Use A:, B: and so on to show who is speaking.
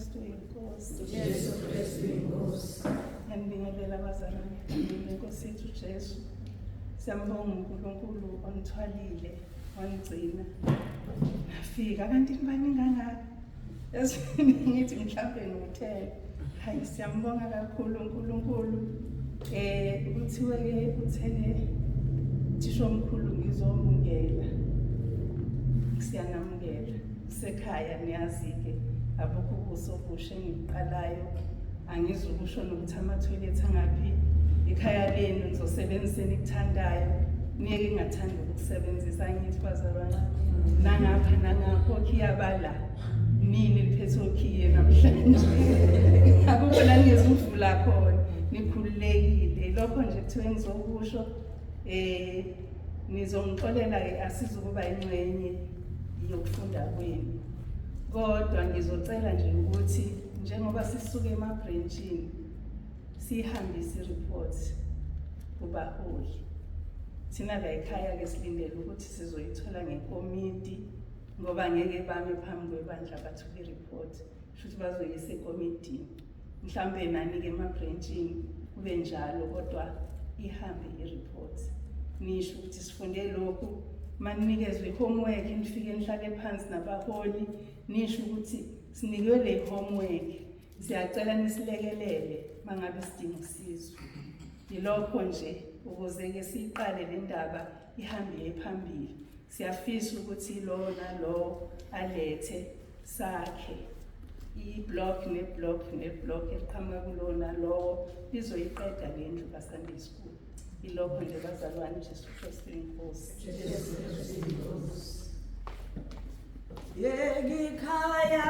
A: Kristu inkosi.
B: Jesu Kristu inkosi.
A: Ngiyabingelela abazalwane ngeNkosi yethu Jesu. Siyambonga uNkulunkulu onithwalile, onigcina. Nafika kanti ngibani ngangaka. Ngithi mhlawumbe ngo-10. Hayi siyambonga kakhulu uNkulunkulu. Kuthiwe uthele thisho omkhulu ngizomungela. Siyanamukela. Sekhaya niyazi-ke abukho ubuso obusha engibuqalayo. Angizukusho nokuthi ama-toilet angaphi. Ekhaya lenu nizosebenzisa enikuthandayo. Niyeke ngingathandi ukusebenzisa ngithi bazalwana. Nangapha nangapho khiyabala. Nini liphethe okhiye namhlanje. Akukho la ngizuvula khona. Nikhululekile. Lokho nje kuthiwe ngizokusho. Nizongixolela asizukuba ingxenye yokufunda kwenu. Kodwa ngizocela nje ukuthi njengoba sisuke emabranchini sihambise i-report kubaholi. Thina la ekhaya ke silindele ukuthi sizoyithola ngekomiti ngoba ngeke bame phambi kwebandla bathola i-report. Futhi bazoyisa ekomidini. Mhlambe nani ke emabranchini kube njalo kodwa ihambe i-report. Nisho ukuthi sifunde lokhu maninikezwe homework nifike nihlale phansi nabaholi nisho ukuthi sinikwe le homework siyacela nisilekelele mangabe sidinga usizo. Yilokho nje ukuze ke siqale le ndaba ihambe phambili. Siyafisa ukuthi lo nalo alethe sakhe i-block ne-block eqhamuka kulo nalo lizoyiqeda le ndlu ka-Sunday School. Ilokho nje bazalwane Jesu Kristu inkosi.
B: Jesu Kristu inkosi. Yegikhaya